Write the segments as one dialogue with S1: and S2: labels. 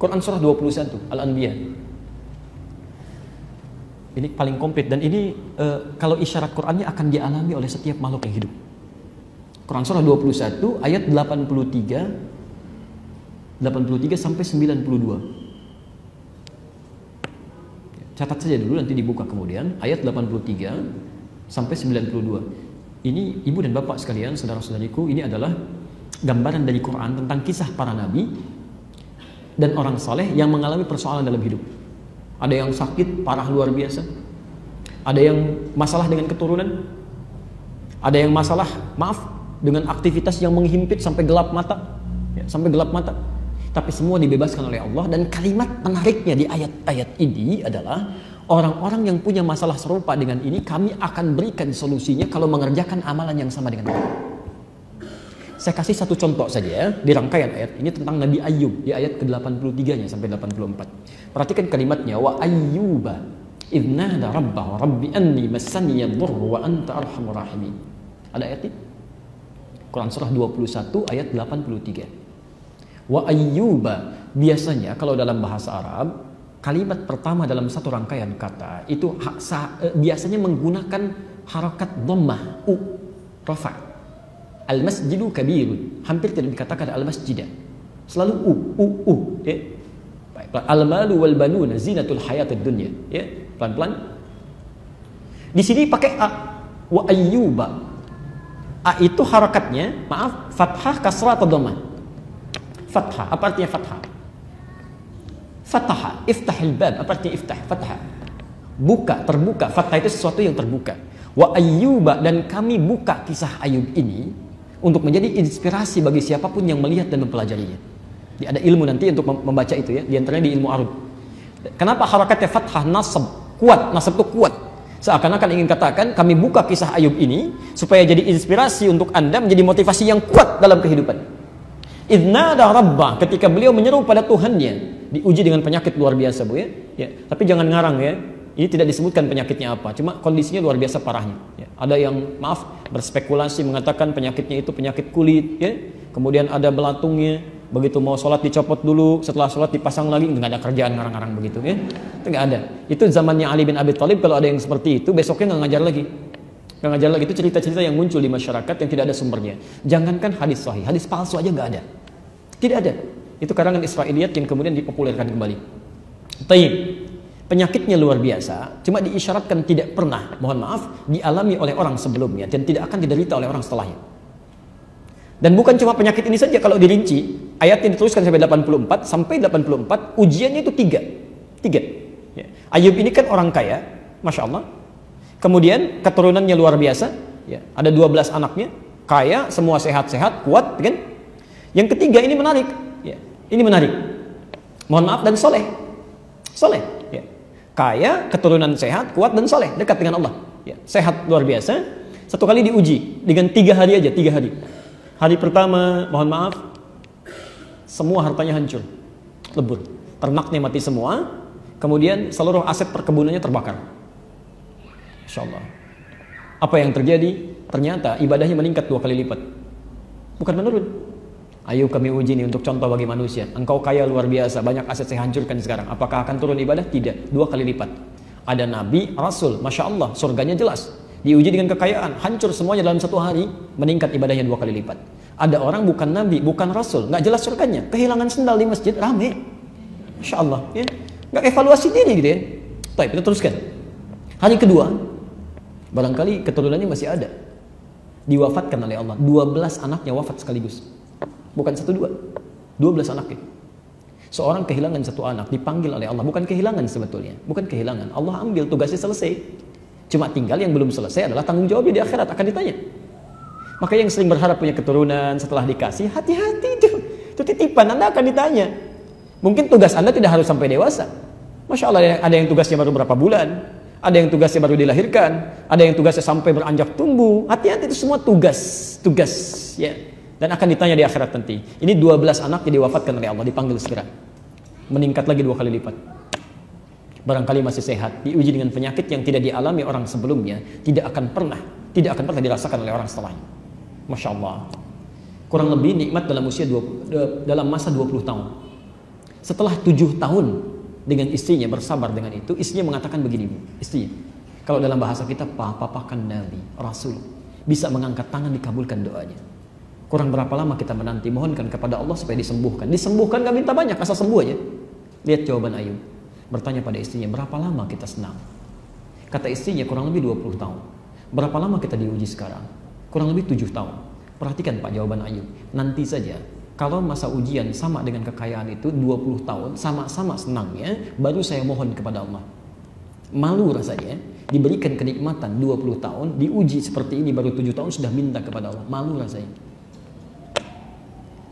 S1: Quran surah 21 Al-Anbiya. Ini paling komplit, dan ini kalau isyarat Qurannya akan dialami oleh setiap makhluk yang hidup. Quran surah 21 ayat 83 sampai 92. Catat saja dulu, nanti dibuka kemudian ayat 83 sampai 92. Ini ibu dan bapak sekalian, saudara-saudariku, ini adalah gambaran dari Quran tentang kisah para nabi dan orang saleh yang mengalami persoalan dalam hidup. Ada yang sakit parah luar biasa, ada yang masalah dengan keturunan, ada yang masalah dengan aktivitas yang menghimpit sampai gelap mata, sampai gelap mata. Tapi semua dibebaskan oleh Allah. Dan kalimat menariknya di ayat-ayat ini adalah orang-orang yang punya masalah serupa dengan ini, kami akan berikan solusinya kalau mengerjakan amalan yang sama dengan kami. Saya kasih satu contoh saja ya, di rangkaian ayat ini tentang Nabi Ayyub di ayat ke-83-nya sampai 84. Perhatikan kalimatnya, wa ayyuba idnada rabbahu rabbi anni massani yadhurru wa anta arhamur rahimin. Ada ayat ini? Quran surah 21 ayat 83. Wa ayyuba, biasanya kalau dalam bahasa Arab kalimat pertama dalam satu rangkaian kata itu biasanya menggunakan harakat dhammah rafa. Al masjidu kabirun, hampir tidak dikatakan al masjidah, selalu ya. Baik, al malu wal banuna zinatul hayatid dunya, ya, pelan-pelan. Di sini pakai a, wa ayyuba. A itu harakatnya, fathah, kasrah atau dhammah? Fathah, apa artinya fathah? Fataha, iftahil bab, apa artinya iftah? Fathah, buka, terbuka. Fathah itu sesuatu yang terbuka. Wa ayyuba, dan kami buka kisah Ayub ini untuk menjadi inspirasi bagi siapapun yang melihat dan mempelajarinya. Ada ilmu nanti untuk membaca itu ya, diantaranya di ilmu arud. Kenapa harakatnya fathah, nasab, kuat, nasab itu kuat. Seakan-akan ingin katakan kami buka kisah Ayub ini supaya jadi inspirasi untuk Anda, menjadi motivasi yang kuat dalam kehidupan. Idnada rabbah, ketika beliau menyeru pada Tuhannya, diuji dengan penyakit luar biasa, Bu ya. Tapi jangan ngarang ya. Ini tidak disebutkan penyakitnya apa, cuma kondisinya luar biasa parahnya. Ada yang berspekulasi mengatakan penyakitnya itu penyakit kulit, ya. Kemudian ada belatungnya, begitu mau sholat dicopot dulu, setelah sholat dipasang lagi, nggak ada kerjaan ngarang-ngarang begitu, ya. Itu nggak ada. Itu zamannya Ali bin Abi Thalib. Kalau ada yang seperti itu, besoknya nggak ngajar lagi. Nggak ngajar lagi. Itu cerita-cerita yang muncul di masyarakat yang tidak ada sumbernya. Jangankan hadis sahih, hadis palsu aja nggak ada. Tidak ada. Itu karangan Israiliyat yang kemudian dipopulerkan kembali. Taib. Penyakitnya luar biasa, cuma diisyaratkan tidak pernah, mohon maaf, dialami oleh orang sebelumnya dan tidak akan diderita oleh orang setelahnya. Dan bukan cuma penyakit ini saja, kalau dirinci, ayat yang dituliskan sampai 84, ujiannya itu tiga. Ya. Ayub ini kan orang kaya, Masya Allah. Kemudian keturunannya luar biasa, ya. Ada 12 anaknya, kaya, semua sehat-sehat, kuat, kan? Yang ketiga ini menarik, ya. Ini menarik. Mohon maaf, dan soleh. Ya. Kaya, keturunan sehat, kuat, dan soleh, dekat dengan Allah, ya. Sehat luar biasa. Satu kali diuji dengan 3 hari aja, 3 hari. Hari pertama, mohon maaf, semua hartanya hancur, lebur, ternaknya mati semua. Kemudian seluruh aset perkebunannya terbakar. Insya Allah. Apa yang terjadi? Ternyata ibadahnya meningkat 2 kali lipat, bukan menurun. Ayo kami uji ini untuk contoh bagi manusia. Engkau kaya luar biasa, banyak aset saya hancurkan sekarang. Apakah akan turun ibadah? Tidak, 2 kali lipat. Ada nabi, rasul, Masya Allah, surganya jelas. Diuji dengan kekayaan, hancur semuanya dalam 1 hari, meningkat ibadahnya 2 kali lipat. Ada orang bukan nabi, bukan rasul, nggak jelas surganya, kehilangan sendal di masjid, rame. Masya Allah, ya. Nggak evaluasi diri gitu ya. Baik, kita teruskan. Hari kedua, barangkali keturunannya masih ada. Diwafatkan oleh Allah, 12 anaknya wafat sekaligus. Bukan 1-2, 12 anaknya. Seorang kehilangan 1 anak, dipanggil oleh Allah. Bukan kehilangan sebetulnya, bukan kehilangan. Allah ambil, tugasnya selesai. Cuma tinggal yang belum selesai adalah tanggung jawabnya di akhirat, akan ditanya. Maka yang sering berharap punya keturunan setelah dikasih, hati-hati itu titipan, Anda akan ditanya. Mungkin tugas Anda tidak harus sampai dewasa. Masya Allah, ada yang tugasnya baru berapa bulan, ada yang tugasnya baru dilahirkan, ada yang tugasnya sampai beranjak tumbuh. Hati-hati, itu semua tugas, ya. Dan akan ditanya di akhirat nanti. Ini 12 anak yang diwafatkan oleh Allah, dipanggil segera. Meningkat lagi 2 kali lipat. Barangkali masih sehat, diuji dengan penyakit yang tidak dialami orang sebelumnya, tidak akan pernah dirasakan oleh orang setelahnya. Masya Allah. Kurang lebih nikmat dalam masa 20 tahun. Setelah 7 tahun dengan istrinya bersabar dengan itu, istrinya mengatakan begini, Bu, istrinya, kalau dalam bahasa kita, papa kan Nabi, Rasul, bisa mengangkat tangan dikabulkan doanya. Kurang berapa lama kita menanti, mohonkan kepada Allah supaya disembuhkan. Disembuhkan gak minta banyak, asal sembuh aja. Lihat jawaban Ayub. Bertanya pada istrinya, berapa lama kita senang? Kata istrinya, kurang lebih 20 tahun. Berapa lama kita diuji sekarang? Kurang lebih 7 tahun. Perhatikan Pak jawaban Ayub. Nanti saja, kalau masa ujian sama dengan kekayaan itu 20 tahun, sama-sama senangnya, baru saya mohon kepada Allah. Malu rasanya, diberikan kenikmatan 20 tahun, diuji seperti ini baru 7 tahun sudah minta kepada Allah. Malu rasanya.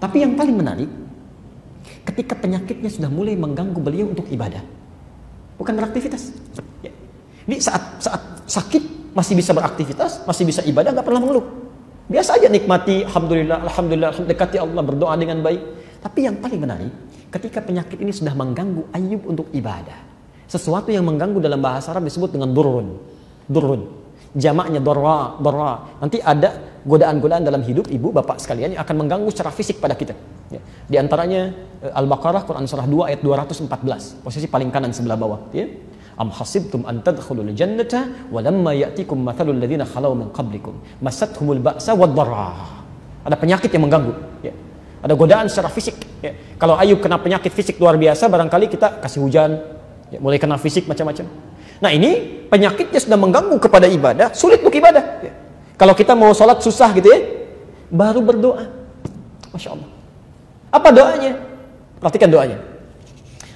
S1: Tapi yang paling menarik, ketika penyakitnya sudah mulai mengganggu beliau untuk ibadah. Bukan beraktivitas. Ya. Jadi saat sakit masih bisa beraktivitas, masih bisa ibadah, gak pernah mengeluh. Biasa aja nikmati, alhamdulillah, dekati Allah, berdoa dengan baik. Tapi yang paling menarik, ketika penyakit ini sudah mengganggu Ayub untuk ibadah. Sesuatu yang mengganggu dalam bahasa Arab disebut dengan durrun. Jamaknya dorra. Nanti ada godaan-godaan dalam hidup ibu, bapak sekalian yang akan mengganggu secara fisik pada kita. Ya. Di antaranya Al-Baqarah, Quran Surah 2 ayat 214. Posisi paling kanan sebelah bawah. Ya. Am hasibtum an tadkhulul jannata wa lamma ya'tikum mathalul ladzina khalaw min qablikum masathumul ba'sa wad dharra. Ada penyakit yang mengganggu, ya. Ada godaan secara fisik, ya. Kalau Ayub kena penyakit fisik luar biasa, barangkali kita kasih hujan, ya, mulai kena fisik macam-macam. Nah, ini penyakitnya sudah mengganggu kepada ibadah, sulit untuk ibadah, ya. Kalau kita mau sholat susah gitu ya, baru berdoa. Masya Allah. Apa doanya? Perhatikan doanya.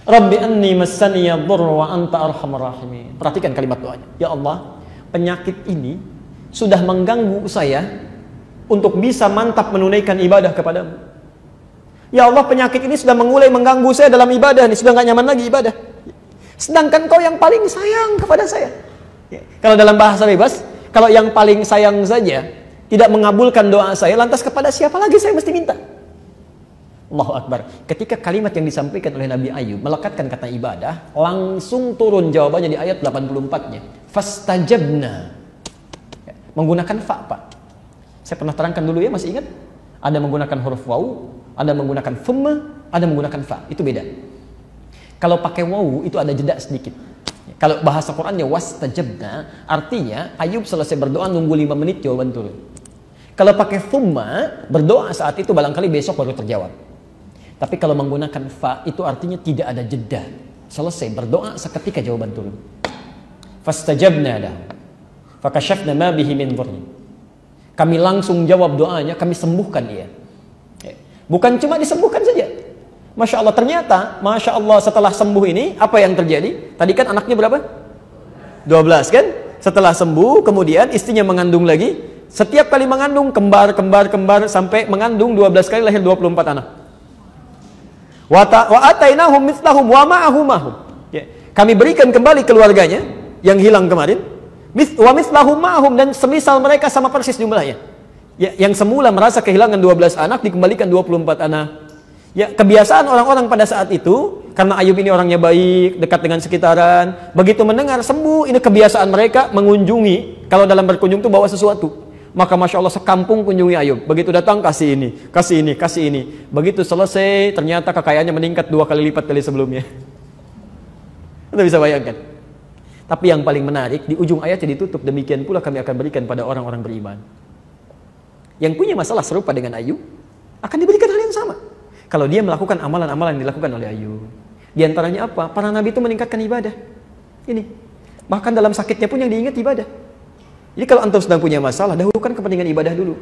S1: Rabbi anni massaniya dhurru wa anta arhamar rahimin. Perhatikan kalimat doanya. Ya Allah, penyakit ini sudah mengganggu saya untuk bisa mantap menunaikan ibadah kepadamu. Ya Allah, penyakit ini sudah mulai mengganggu saya dalam ibadah nih, sudah gak nyaman lagi ibadah. Sedangkan kau yang paling sayang kepada saya. Ya. Kalau dalam bahasa bebas, kalau yang paling sayang saja tidak mengabulkan doa saya, lantas kepada siapa lagi saya mesti minta? Allahu Akbar. Ketika kalimat yang disampaikan oleh Nabi Ayub melekatkan kata ibadah, langsung turun jawabannya di ayat 84-nya. Fastajabna. Ya, menggunakan fa, Pak. Saya pernah terangkan dulu ya, masih ingat? Ada menggunakan huruf waw, ada menggunakan thumma, ada menggunakan fa. Itu beda. Kalau pakai waw itu ada jeda sedikit. Kalau bahasa Qur'annya wastajabna, artinya Ayub selesai berdoa nunggu 5 menit jawaban turun. Kalau pakai thumma, berdoa saat itu barangkali besok baru terjawab. Tapi kalau menggunakan fa, itu artinya tidak ada jeda. Selesai berdoa seketika jawaban turun. Fastajabna lahu fakashafna ma bihi min dhurri. Kami langsung jawab doanya, kami sembuhkan dia. Bukan cuma disembuhkan saja. Masya Allah, ternyata Masya Allah setelah sembuh ini apa yang terjadi? Tadi kan anaknya berapa? 12 kan? Setelah sembuh kemudian istrinya mengandung lagi. Setiap kali mengandung kembar sampai mengandung 12 kali lahir 24 anak. Wa atainahum mithlahum wa ma'ahum. Ya. Kami berikan kembali keluarganya yang hilang kemarin. Wa mithlahum ma'ahum, dan semisal mereka sama persis jumlahnya. Ya, yang semula merasa kehilangan 12 anak dikembalikan 24 anak. Ya, kebiasaan orang-orang pada saat itu, karena Ayub ini orangnya baik, dekat dengan sekitaran, begitu mendengar sembuh, ini kebiasaan mereka mengunjungi. Kalau dalam berkunjung itu bawa sesuatu. Maka Masya Allah sekampung kunjungi Ayub. Begitu datang kasih ini, kasih ini, kasih ini. Begitu selesai ternyata kekayaannya meningkat 2 kali lipat dari sebelumnya. Anda bisa bayangkan. Tapi yang paling menarik, di ujung ayatnya ditutup, demikian pula kami akan berikan pada orang-orang beriman. Yang punya masalah serupa dengan Ayub, akan diberikan hal yang sama. Kalau dia melakukan amalan-amalan yang dilakukan oleh Ayub. Di antaranya apa? Para nabi itu meningkatkan ibadah. Ini. Bahkan dalam sakitnya pun yang diingat ibadah. Jadi kalau antum sedang punya masalah, dahulukan kepentingan ibadah dulu.